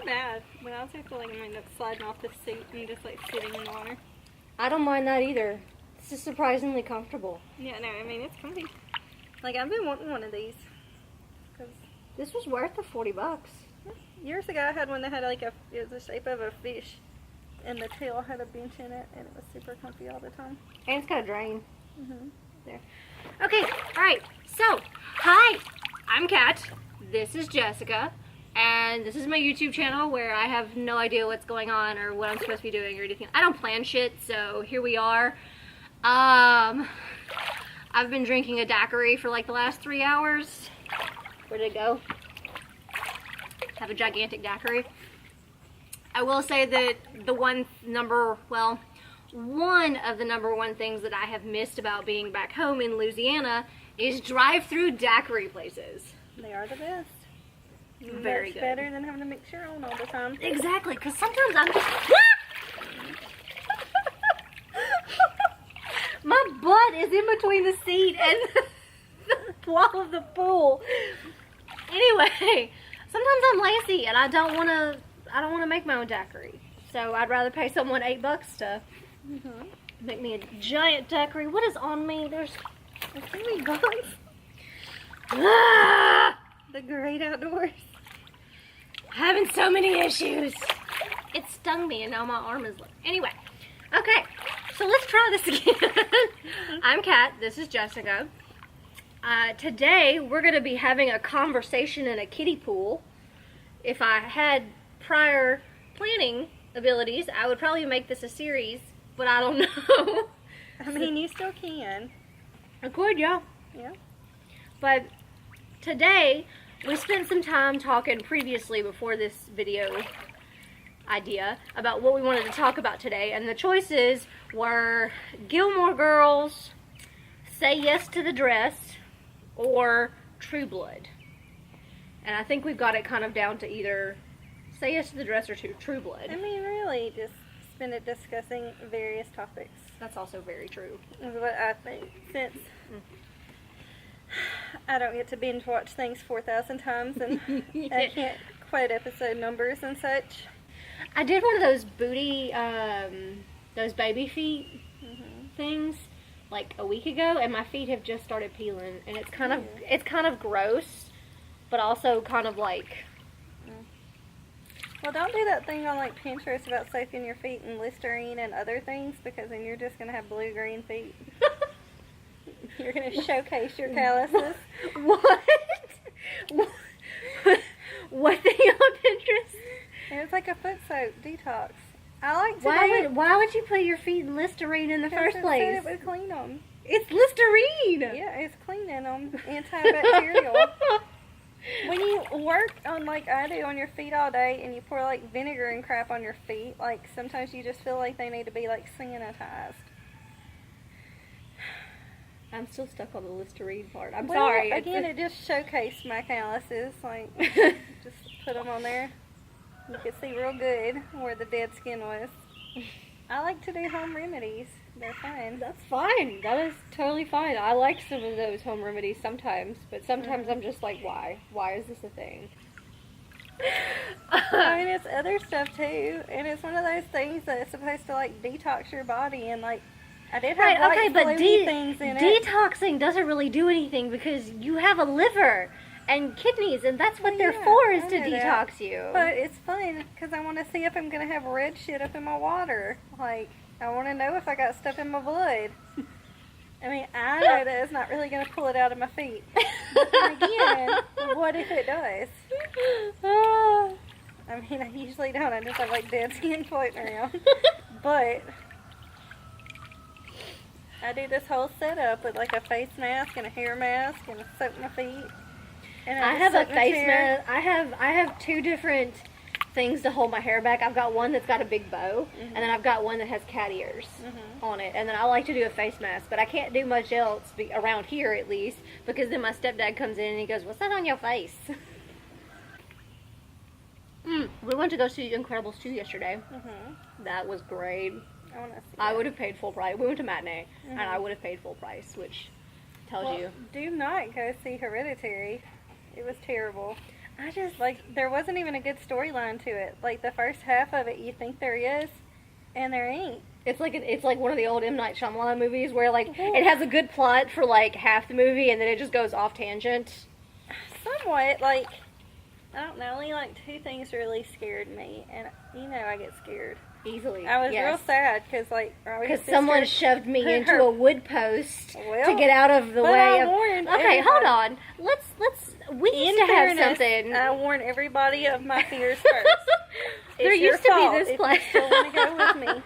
bad. But I also feel like I might end up sliding off the seat and just like sitting in the water. I don't mind that either. This is surprisingly comfortable. Yeah, no, I mean, it's comfy. Like, I've been wanting one of these. Cause This was worth the $40. years ago, I had one that had like it was the shape of a fish. And the tail had a bench in it. And it was super comfy all the time. And it's got a drain. Mm-hmm. There. Okay, alright. So, hi. I'm Kat. This is Jessica. And this is my YouTube channel where I have no idea what's going on or what I'm supposed to be doing or anything. I don't plan shit, so here we are. I've been drinking a daiquiri for like the last 3 hours. Where'd it go? Have a gigantic daiquiri. I will say that one of the number one things that I have missed about being back home in Louisiana is drive-through daiquiri places. They are the best. Very Much good. better than having to mix your own all the time. Exactly, because sometimes I'm just... My butt is in between the seat and the wall of the pool. Anyway, sometimes I'm lazy and I don't want to make my own daiquiri. So I'd rather pay someone $8 to make me a giant daiquiri. What is on me? There's so many bugs. ah! The great outdoors. Having so many issues. It stung me and now my arm is... Anyway, okay, so let's try this again. I'm Kat, this is Jessica. Today we're going to be having a conversation in a kiddie pool. If I had prior planning abilities, I would probably make this a series, but I don't know. I mean, you still can. I could, yeah. Yeah. But today, we spent some time talking previously before this video idea about what we wanted to talk about today, and the choices were Gilmore Girls, Say Yes to the Dress, or True Blood. And I think we've got it kind of down to either Say Yes to the Dress or True Blood. I mean, really, just spend it discussing various topics. That's also very true. Is what I think. Since I don't get to binge watch things 4,000 times and I can't quote episode numbers and such. I did one of those booty, those baby feet things like a week ago, and my feet have just started peeling, and it's kind of gross, but also kind of like... Well, don't do that thing on like Pinterest about soaking your feet in Listerine and other things, because then you're just going to have blue-green feet. You're going to showcase your calluses. What? What thing on Pinterest? It's like a foot soak detox. I like to Why would you put your feet in Listerine in the first place? It would clean them. It's Listerine! Yeah, it's cleaning them. Antibacterial. When you work on, like I do, on your feet all day and you pour like vinegar and crap on your feet, like sometimes you just feel like they need to be like sanitized. I'm still stuck on the Listerine part. I'm Well, sorry. Again, it just showcased my calluses. Like, just put them on there. You could see real good where the dead skin was. I like to do home remedies. They're fine. That's fine. That is totally fine. I like some of those home remedies sometimes, but sometimes I'm just like, why? Why is this a thing? I mean, it's other stuff too, and it's one of those things that's supposed to like detox your body, and like I did have white fluty things in it. Detoxing doesn't really do anything because you have a liver and kidneys, and that's what they're for, is to detox you. But it's fun because I want to see if I'm gonna have red shit up in my water. Like, I want to know if I got stuff in my blood. I mean, I know that it's not really gonna pull it out of my feet. But then again, what if it does? I mean, I usually don't. I just have like dead skin floating around. But I do this whole setup with like a face mask and a hair mask and a soak my feet. And I have a face mask. I have two different things to hold my hair back. I've got one that's got a big bow, and then I've got one that has cat ears on it. And then I like to do a face mask, but I can't do much else around here at least, because then my stepdad comes in and he goes, "What's that on your face?" We went to go see Incredibles 2 yesterday. That was great. I would have paid full price. We went to matinee, and I would have paid full price, which tells you. Do not go see Hereditary. It was terrible. I just, like, there wasn't even a good storyline to it. Like, the first half of it, you think there is, and there ain't. It's like one of the old M. Night Shyamalan movies where, like, it has a good plot for, like, half the movie, and then it just goes off tangent. Somewhat, like, I don't know, only, like, 2 things really scared me, and, you know, I get scared. Easily. I was real sad, because, like, because someone shoved me into a wood post well, to get out of the way of... Okay, hold on. We used to have something. I warn everybody of my fears first. There used to be this place. If you still want to go with me.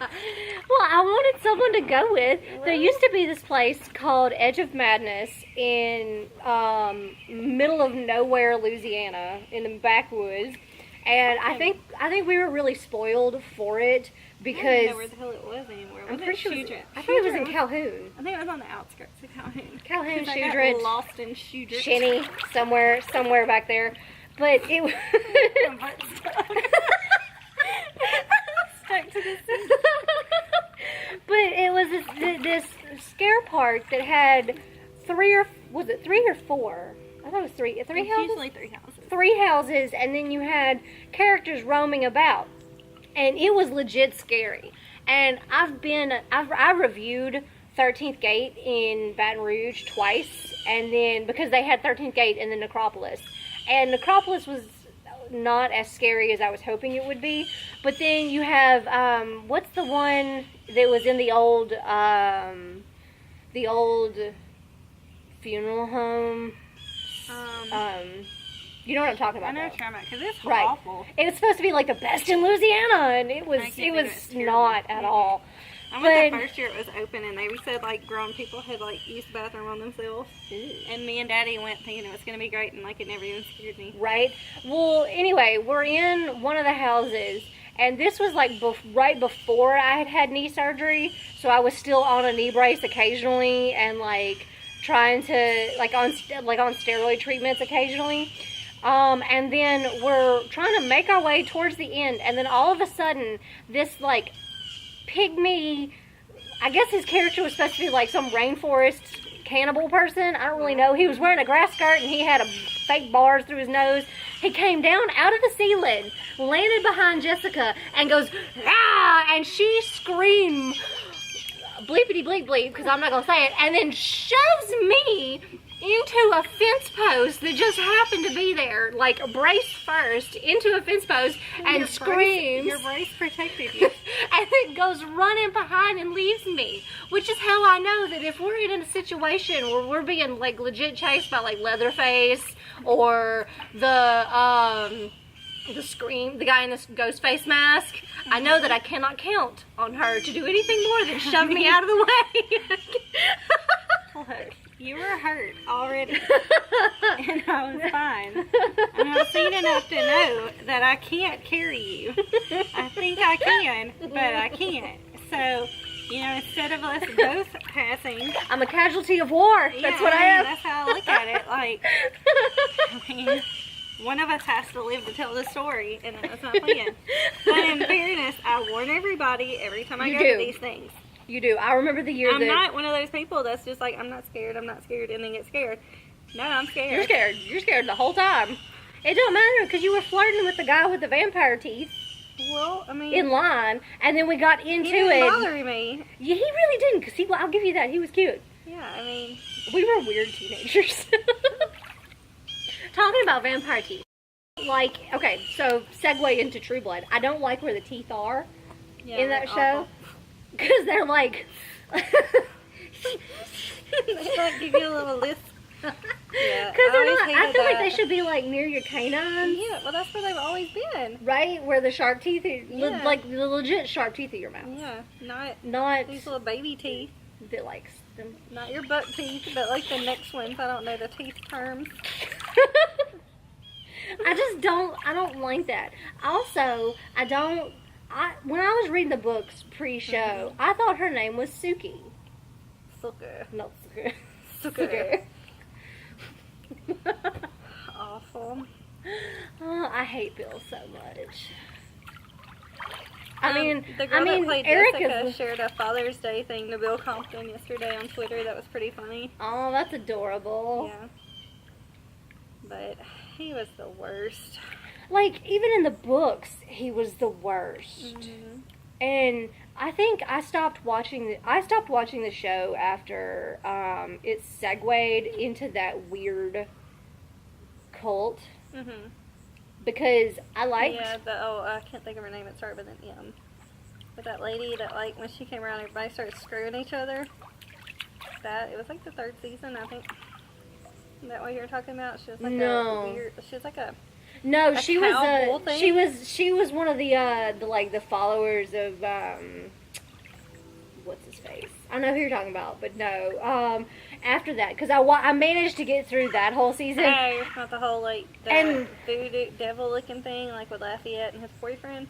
Well, I wanted someone to go with. There used to be this place called Edge of Madness in middle of nowhere, Louisiana, in the backwoods. And I think we were really spoiled for it because... I don't know where the hell it was anymore. I'm pretty sure I think it was in Calhoun. I think it was on the outskirts of Calhoun. Calhoun, I Shoedred. got lost in Shoedred. Shinny, somewhere back there. But it was... Stuck to the But it was this scare park that had 3 or 4? I thought it was 3. 3 houses? Usually 3 houses. 3 houses, and then you had characters roaming about, and it was legit scary. And I reviewed 13th Gate in Baton Rouge twice, and then because they had 13th Gate and then Necropolis, and Necropolis was not as scary as I was hoping it would be. But then you have what's the one that was in the old funeral home? You know what I'm talking about? I know what you're talking about, because it's right. awful. It was supposed to be like the best in Louisiana, and it was not at all. I went the first year it was open, and they said like grown people had like used the bathroom on themselves. Ew. And me and Daddy went thinking it was going to be great, and like it never even scared me. Right. Well, anyway, we're in one of the houses, and this was like right before I had knee surgery, so I was still on a knee brace occasionally, and like trying to like on steroid treatments occasionally. And then we're trying to make our way towards the end, and then all of a sudden, this like pygmy, I guess his character was supposed to be like some rainforest cannibal person. I don't really know. He was wearing a grass skirt, and he had a fake bars through his nose. He came down out of the ceiling, landed behind Jessica, and goes, ah! And she screamed, bleepity bleep bleep, because I'm not going to say it, and then shoves me into a fence post that just happened to be there, like brace first into a fence post, and screams. Your brace protected you. And then goes running behind and leaves me, which is how I know that if we're in a situation where we're being like legit chased by like Leatherface or the guy in the ghost face mask, I know that I cannot count on her to do anything more than shove me out of the way. Look, you were hurt already, and I was fine. And I've seen enough to know that I can't carry you. I think I can, but I can't. So, you know, instead of us both passing, I'm a casualty of war. That's what I am. That's how I look at it. Like, I mean, one of us has to live to tell the story, and that's not playing. But in fairness, I warn everybody every time I go to these things. You do. I remember the year I'm not one of those people that's just like, I'm not scared, and then get scared. No, I'm scared. You're scared. You're scared the whole time. It don't matter, because you were flirting with the guy with the vampire teeth. Well, I mean, in line, and then we got into he didn't it. bother me. Yeah, he really didn't, because I'll give you that. He was cute. Yeah, I mean, we were weird teenagers. Talking about vampire teeth. Like, okay, so segue into True Blood. I don't like where the teeth are in that show. Because they're like... they like give you a little lisp. Yeah, because I feel like they should be like near your canines. Yeah, well that's where they've always been. Right? Where the sharp teeth are, like the legit sharp teeth of your mouth. Yeah, not these little baby teeth. That like them. Not your butt teeth, but like the next ones. I don't know the teeth terms. I don't like that. Also, when I was reading the books pre-show, I thought her name was Suki. Suki. Not Suki. Suki. Awful. Oh, I hate Bill so much. The girl that played Eric Jessica shared a Father's Day thing to Bill Compton yesterday on Twitter. That was pretty funny. Oh, that's adorable. Yeah. But He was the worst. Like, even in the books, he was the worst. Mm-hmm. And I think I stopped watching the show after it segued into that weird cult. Mm-hmm. Because I liked... Yeah, I can't think of her name. It started with an M. But that lady that, like, when she came around, everybody started screwing each other. It was like the 3rd season, I think. Is that what you were talking about? She was like a weird... She was like a... No, she was one of the followers of what's his face? I know who you're talking about, but no. After that, because I managed to get through that whole season. Oh, not the whole the voodoo devil looking thing, like with Lafayette and his boyfriend.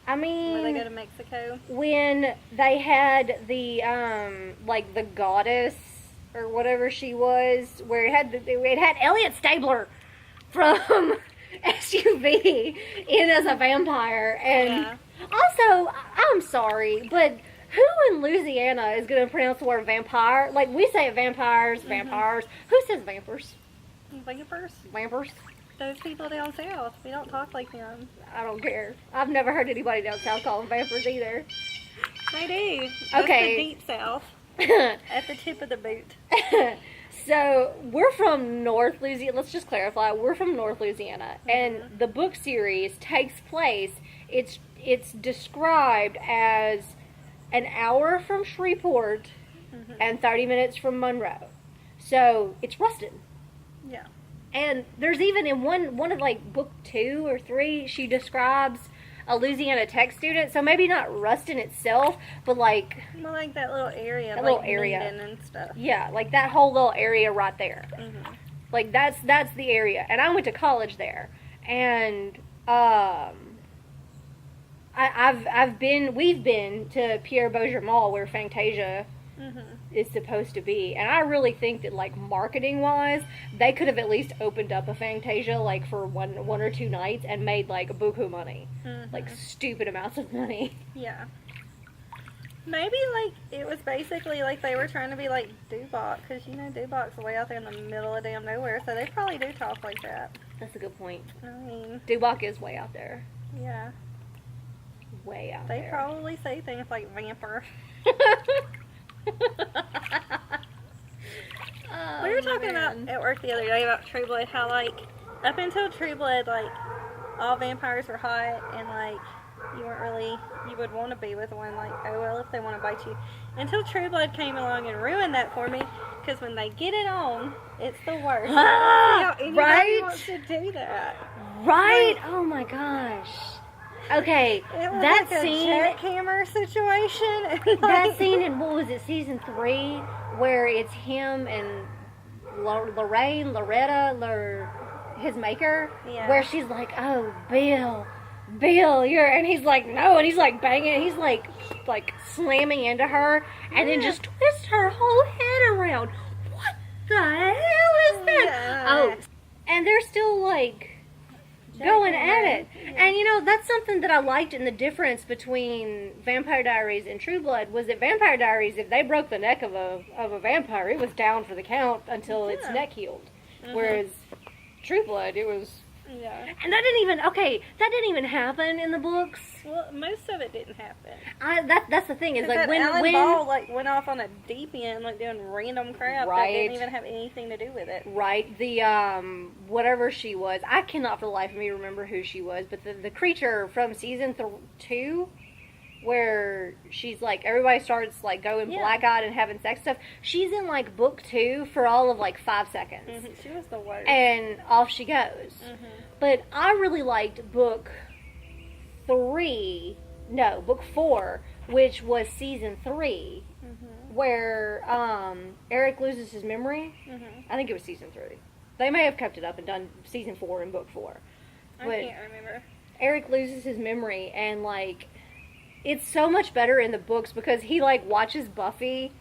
I mean, where they go to Mexico. When they had the the goddess or whatever she was, where it had Elliot Stabler from SUV in as a vampire, and also I'm sorry, but who in Louisiana is going to pronounce the word vampire? Like, we say vampires, vampires. Who says vampires? Vampers. Vampers. Those people down south. We don't talk like them. I don't care. I've never heard anybody down south call them vampers either. They do. That's okay. The deep south. At the tip of the boot. So, we're from North Louisiana. Let's just clarify. We're from North Louisiana. And the book series takes place, it's described as an hour from Shreveport and 30 minutes from Monroe. So, it's Ruston. Yeah. And there's even in one of book 2 or 3, she describes a Louisiana Tech student. So maybe not Ruston itself, but more like that little area, Minden and stuff. Yeah, like that whole little area right there. Like that's the area. And I went to college there, and we've been to Pierre Bourget Mall where Fantasia is supposed to be, and I really think that marketing wise they could have at least opened up a Fantasia for one or 2 nights and made buku money, stupid amounts of money. Yeah, maybe it was basically they were trying to be like Dubach, because Dubach's way out there in the middle of damn nowhere, so they probably do talk like that. That's a good point. I mean, Dubach is way out there. Yeah, way out there. They probably say things like vamper. We were talking about at work the other day about True Blood, how up until True Blood, all vampires were hot, and you would want to be with one, oh well, if they want to bite you. Until True Blood came along and ruined that for me, because when they get it on, it's the worst. Anybody wants to do that. Right? Oh my gosh. Okay, that scene, a jackhammer situation. That scene in, what was it, season 3, where it's him and Loretta, his maker, where she's like, "Oh, Bill, and he's like, no, and he's banging, he's like slamming into her, and then just twists her whole head around. What the hell is that? Yeah. Oh, and they're still going at it. And that's something that I liked in the difference between Vampire Diaries and True Blood, was that Vampire Diaries, if they broke the neck of a vampire, it was down for the count until its neck healed. Whereas True Blood, it was... Yeah. And that didn't even happen in the books. Well, most of it didn't happen. That's the thing, is when Alan Ball went off on a deep end, doing random crap that didn't even have anything to do with it. Right. The whatever she was, I cannot for the life of me remember who she was, but the creature from season 2, where she's everybody starts going black-eyed and having sex stuff. She's in book 2 for all of 5 seconds. She was the worst. And off she goes. But I really liked book 4, which was season 3, where Eric loses his memory. I think it was season 3. They may have kept it up and done season 4 and book 4. I can't remember. Eric loses his memory, and it's so much better in the books because he watches Buffy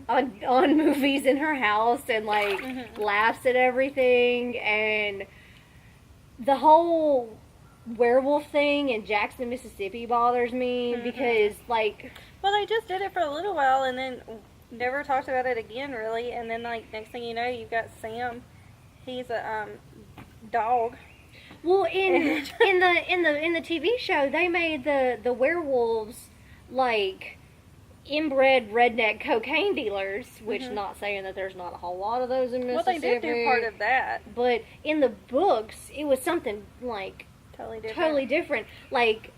on movies in her house and laughs at everything, and the whole werewolf thing in Jackson, Mississippi bothers me because well, they just did it for a little while and then never talked about it again really, and then next thing you know, you've got Sam he's a dog. Well, in the TV show, they made the werewolves like inbred redneck cocaine dealers, which not saying that there's not a whole lot of those in Mississippi. Well, they did do part of that, but in the books, it was something like totally different. Like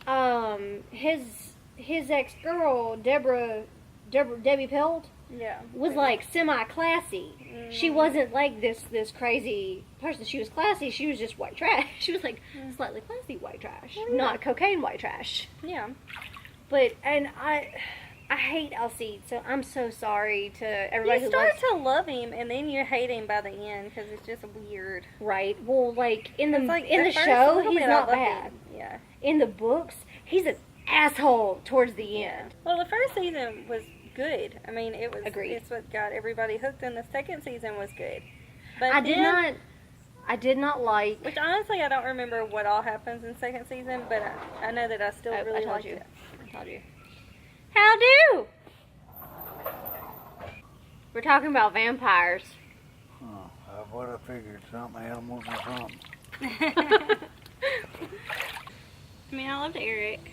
his ex girl Debbie Pelt. Yeah. Was like semi-classy. She wasn't like this crazy person. She was classy. She was just white trash. She was like slightly classy white trash, not cocaine white trash. Yeah. But and I hate Elsie, so I'm so sorry to everybody You start to love him, and then you hate him by the end because it's just weird. Right. Well, like in the first show, little he's bit, not I loved bad. him. Yeah. In the books, he's an asshole towards the end. Well, the first season was good. I mean, it was. Agreed. It's what got everybody hooked, and the second season was good. But I did not like. Which honestly, I don't remember what all happens in second season, but I know that I still really liked it. I told you. How do? We're talking about vampires. Oh, I would have figured something, animals or something. I mean, I loved Eric.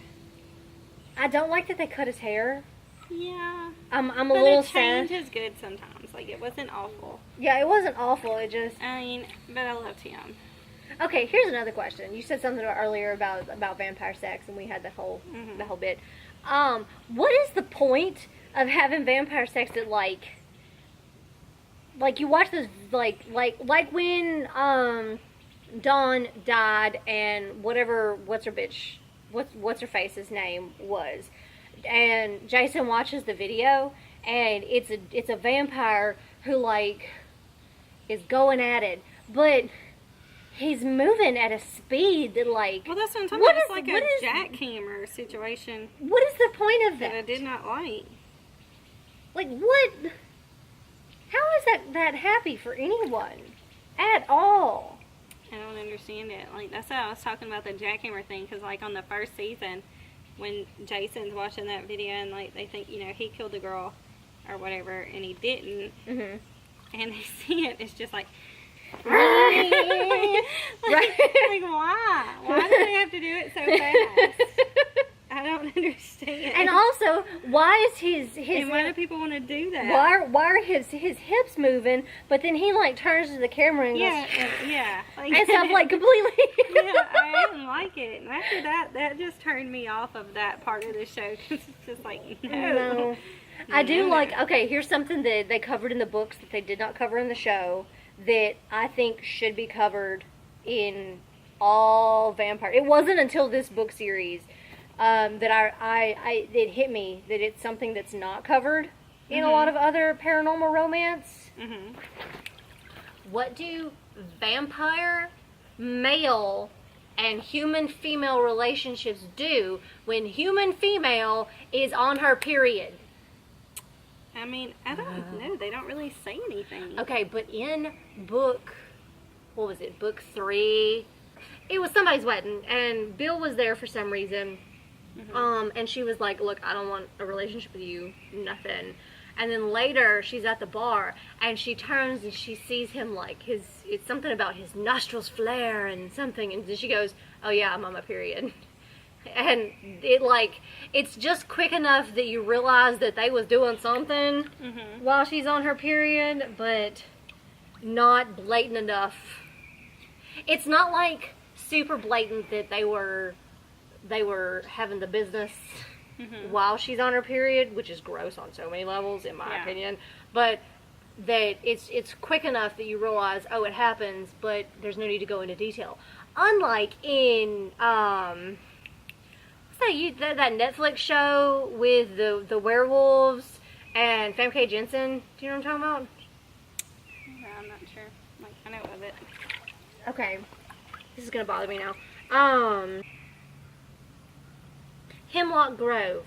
I don't like that they cut his hair. Yeah. I'm a little change sad. is good sometimes. Like, it wasn't awful. Yeah, it wasn't awful. It just. I mean, but I loved him. Okay, here's another question. You said something earlier about vampire sex, and we had the whole bit. What is the point of having vampire sex that like you watch this like when Dawn died and what's her face's name was, and Jason watches the video and it's a vampire who like is going at it, but he's moving at a speed that like. Well, that's what I'm talking about. It's like a jackhammer situation. What is the point of that? That I did not like. Like what? How is that happy for anyone at all? I don't understand it. Like, that's how I was talking about the jackhammer thing, because like on the first season, when Jason's watching that video and like they think he killed the girl or whatever, and he didn't, and they see it, it's just like. Right. Like, why? Why do they have to do it so fast? I don't understand. And also, why is his and why do people want to do that? Why are his hips moving? But then he like turns to the camera and goes, like, and stuff like completely. I didn't like it. And after that just turned me off of that part of the show, because it's just like no. I do like. Okay, here's something that they covered in the books that they did not cover in the show, that I think should be covered in all vampire. It wasn't until this book series that it hit me that it's something that's not covered in a lot of other paranormal romance. What do vampire male and human female relationships do when human female is on her period? I mean, I don't know. They don't really say anything. Okay, but in book 3, it was somebody's wedding, and Bill was there for some reason. And she was like, look, I don't want a relationship with you, nothing. And then later, she's at the bar, and she turns and she sees him like it's something about his nostrils flare and something, and then she goes, oh yeah, I'm on my period. And it's just quick enough that you realize that they was doing something while she's on her period, but not blatant enough. It's not like super blatant that they were having the business while she's on her period, which is gross on so many levels, in my opinion. But that it's quick enough that you realize, oh, it happens, but there's no need to go into detail. Unlike in that Netflix show with the werewolves and Famke Janssen. Do you know what I'm talking about? Yeah, I'm not sure. Like, I know of it. Okay. This is gonna bother me now. Hemlock Grove.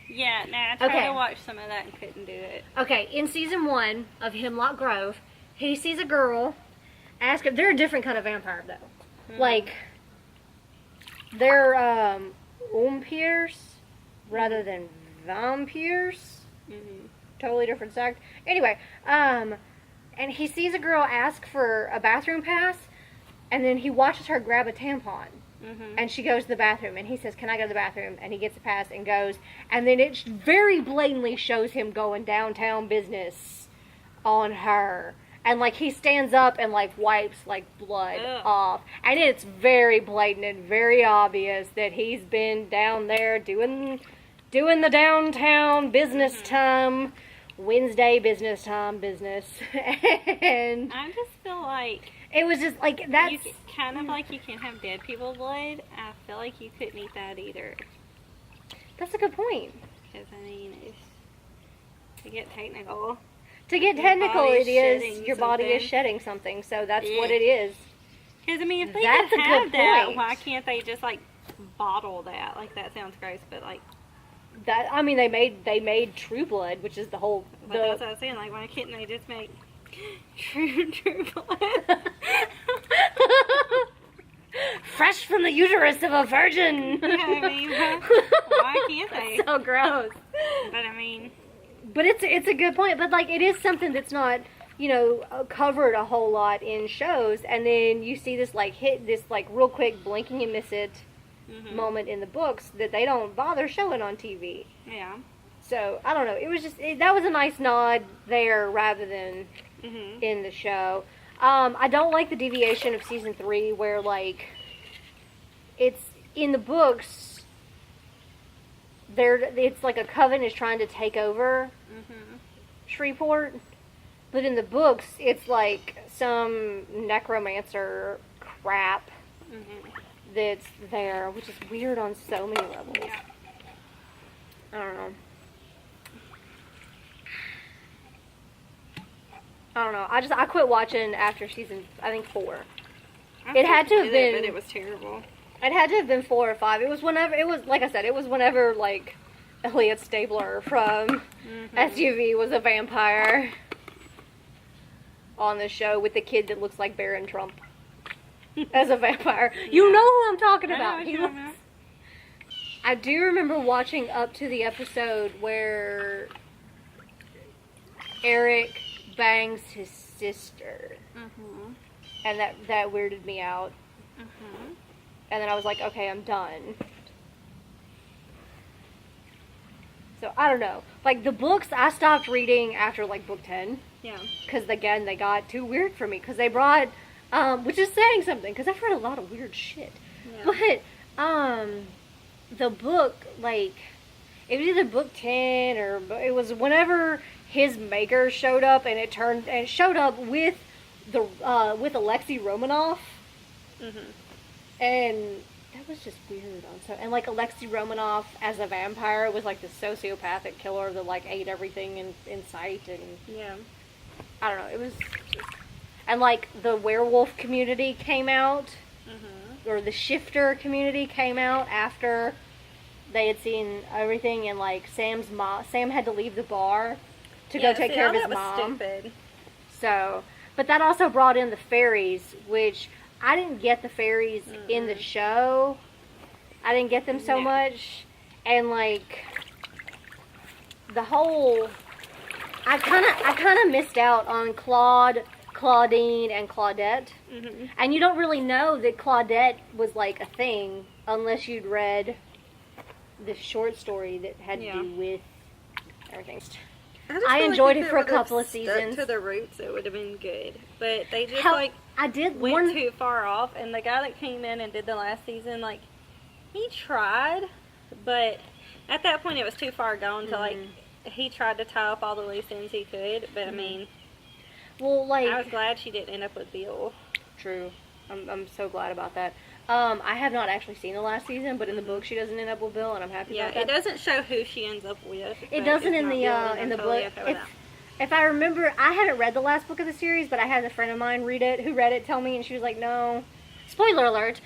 Yeah, I tried to watch some of that and couldn't do it. Okay, in season 1 of Hemlock Grove, he sees a girl, ask her. They're a different kind of vampire though. Like, they're umpirs rather than vampires. Totally different sect. Anyway, and he sees a girl ask for a bathroom pass, and then he watches her grab a tampon. Mm-hmm. And she goes to the bathroom, and he says, "Can I go to the bathroom?" And he gets a pass and goes. And then it very blatantly shows him going downtown business on her. And, like, he stands up and, like, wipes, like, blood off. And it's very blatant and very obvious that he's been down there doing the downtown business time, Wednesday business time business. And I just feel like it was just, like, that's... kind of like you can't have dead people blood. I feel like you couldn't eat that either. That's a good point. Because, I mean, if, to get technical... To get Your technical, body's it is shedding your body is something. shedding something, so that's Yeah. what it is. Because, I mean, if they That's can a have good that, point. why can't they just, like, bottle that? Like, that sounds gross, but, like... That I mean, they made True Blood, which is the whole But that's what I was saying. Like, why couldn't they just make true blood? fresh from the uterus of a virgin. Yeah, I mean, why can't they? So gross. But, I mean... But it's a good point. But, like, it is something that's not, you know, covered a whole lot in shows. And then you see this, like, real quick blink and you miss it moment in the books that they don't bother showing on TV. Yeah. So, I don't know. It was just, that was a nice nod there rather than in the show. I don't like the deviation of season 3 where, like, it's in the books, it's like a coven is trying to take over Shreveport. But in the books, it's like some necromancer crap that's there, which is weird on so many levels. Yeah. I don't know. I quit watching after season, I think 4. It had to have been, but it was terrible. It had to have been 4 or 5. It was like I said, it was whenever, like, Elliot Stabler from SUV was a vampire on the show with the kid that looks like Baron Trump as a vampire. You know who I'm talking about. I do remember watching up to the episode where Eric bangs his sister. And that weirded me out. And then I was like, okay, I'm done. So, I don't know. Like, the books, I stopped reading after, like, book 10. Yeah. Because, again, they got too weird for me. Because they brought, which is saying something. Because I've read a lot of weird shit. Yeah. But, the book, like, it was either book 10 or it was whenever his maker showed up, and it showed up with with Alexei Romanoff. And that was just weird. And, like, Alexei Romanoff as a vampire was, like, the sociopathic killer that, like, ate everything in sight. And Yeah. I don't know. It was just... And, like, the werewolf community came out. Or the shifter community came out after they had seen everything. And, like, Sam had to leave the bar to go take care of his mom. Stupid. So, but that also brought in the fairies, which... I didn't get the fairies in the show. I didn't get them so much. And, like, the whole... I kind of missed out on Claudine, and Claudette. And you don't really know that Claudette was, like, a thing unless you'd read the short story that had to do with everything. I enjoyed it for a couple of seasons. To the roots, it would have been good. But they just, went too far off. And the guy that came in and did the last season, like, he tried. But at that point, it was too far gone to, like, he tried to tie up all the loose ends he could. But, I mean, well, like, I was glad she didn't end up with Bill. True. I'm so glad about that. I have not actually seen the last season, but in the book she doesn't end up with Bill, and I'm happy about that. Yeah, it doesn't show who she ends up with. It doesn't in the book. If I remember, I haven't read the last book of the series, but I had a friend of mine who read it, tell me, and she was like, no. Spoiler alert.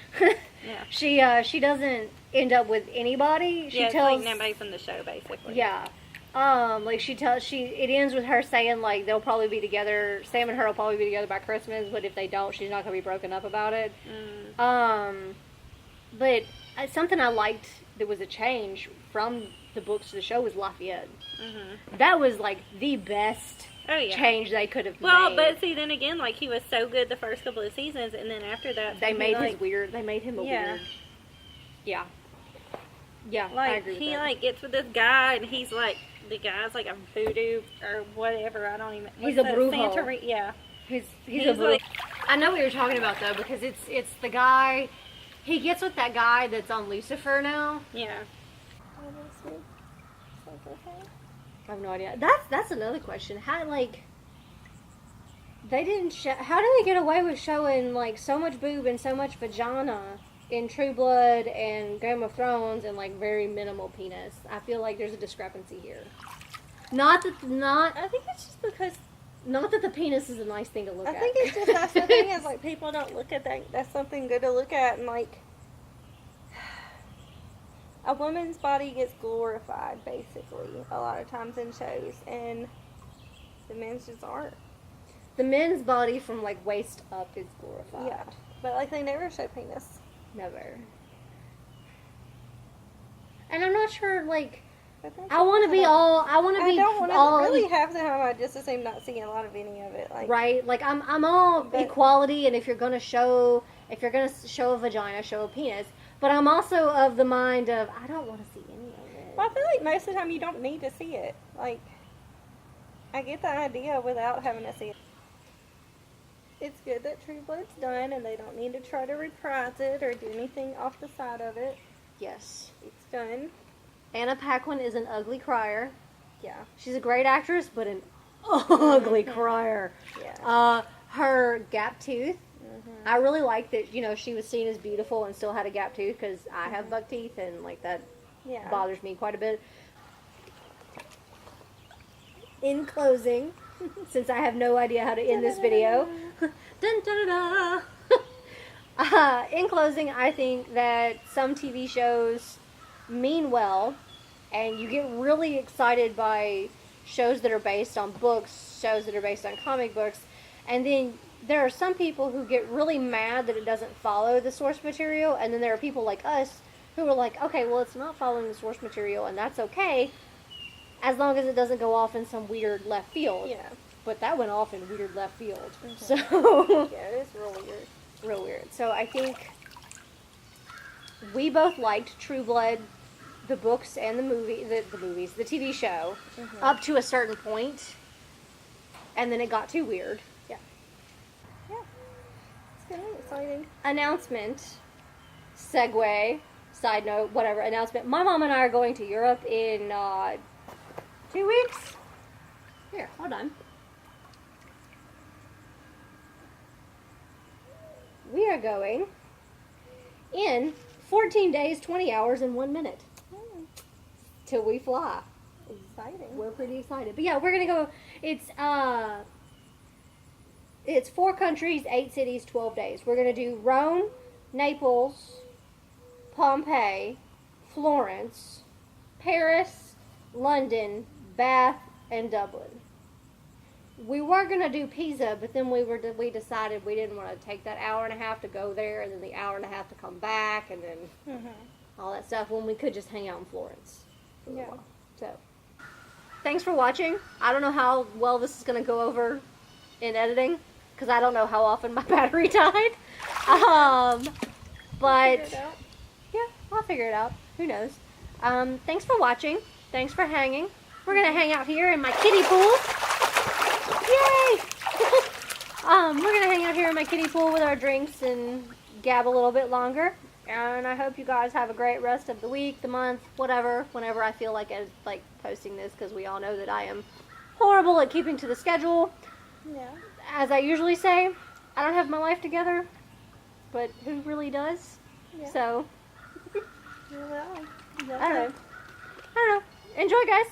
Yeah. She doesn't end up with anybody. She tells, it's like nobody from the show, basically. Yeah. Like, it ends with her saying, like, they'll probably be together, Sam and her will probably be together by Christmas, but if they don't, she's not going to be broken up about it. But something I liked that was a change from the books to the show was Lafayette. That was, like, the best Oh, yeah. change they could have Well, made. but see, then again, like, he was so good the first couple of seasons, and then after that, they he, made like, his weird. They made him a Yeah. weird. Yeah. Yeah, I like, agree with he, that. like, gets with this guy, and he's, like, the guy's, like, a voodoo or whatever, I don't even... He's what's a that? brujo. Yeah. He's He's a brujo. like- I know what you're talking about though, because it's the guy. He gets with that guy that's on Lucifer now. Yeah. I have no idea. That's another question. How they didn't show? How do they get away with showing like so much boob and so much vagina in True Blood and Game of Thrones and like very minimal penis? I feel like there's a discrepancy here. Not I think it's just because... that the penis is a nice thing to look at. I think it's just that's the thing is like people don't look at that. That's something good to look at, and like a woman's body gets glorified basically a lot of times in shows, and the men's just aren't. The men's body from like waist up is glorified. Yeah, but like they never show penis. Never. And I'm not sure like. But that's I want to be all. I want to I be don't want all. to really half the time. I just assume not seeing a lot of any of it. Like Right, like I'm all But- equality, and if you're gonna show a vagina, show a penis. But I'm also of the mind of I don't want to see any of it. Well, I feel like most of the time you don't need to see it. Like, I get the idea without having to see it. It's good that True Blood's done, and they don't need to try to reprise it or do anything off the side of it. Yes, It's done. Anna Paquin is an ugly crier. Yeah. She's a great actress, but an ugly crier. Yeah. Her gap tooth. Mhm. I really like that. You know, she was seen as beautiful and still had a gap tooth because I have buck teeth, and like that Yeah. bothers me quite a bit. In closing, since I have no idea how to end this video, dun, dun, dun, dun. In closing, I think that some TV shows mean well, and you get really excited by shows that are based on books, shows that are based on comic books, and then there are some people who get really mad that it doesn't follow the source material, and then there are people like us who are like, okay, well, it's not following the source material, and that's okay, as long as it doesn't go off in some weird left field. Yeah. But that went off in weird left field. Mhm. So, Yeah, it is real weird. real weird. So I think we both liked True Blood, the books and the movies, the TV show, up to a certain point, and then it got too weird. Yeah. It's kind of exciting. Announcement, segue, side note, whatever, announcement. My mom and I are going to Europe in 2 weeks. Here, hold on. We are going in 14 days, 20 hours, and 1 minute till we fly. Exciting. We're pretty excited. But yeah, we're gonna go. It's 4 countries, 8 cities, 12 days. We're gonna do Rome, Naples, Pompeii, Florence, Paris, London, Bath, and Dublin. We were gonna do Pisa, but then we decided we didn't want to take that hour and a half to go there, and then the hour and a half to come back, and then all that stuff. When we could just hang out in Florence for a Yeah. while. So, thanks for watching. I don't know how well this is gonna go over in editing because I don't know how often my battery died. But Figure it out. yeah, I'll figure it out. Who knows? Thanks for watching. Thanks for hanging. We're gonna hang out here in my kiddie pool. Yay! We're gonna hang out here in my kiddie pool with our drinks and gab a little bit longer. And I hope you guys have a great rest of the week, the month, whatever. Whenever I feel like posting this, because we all know that I am horrible at keeping to the schedule. Yeah. As I usually say, I don't have my life together, but who really does? Yeah. So Well, I don't know. Enjoy, guys.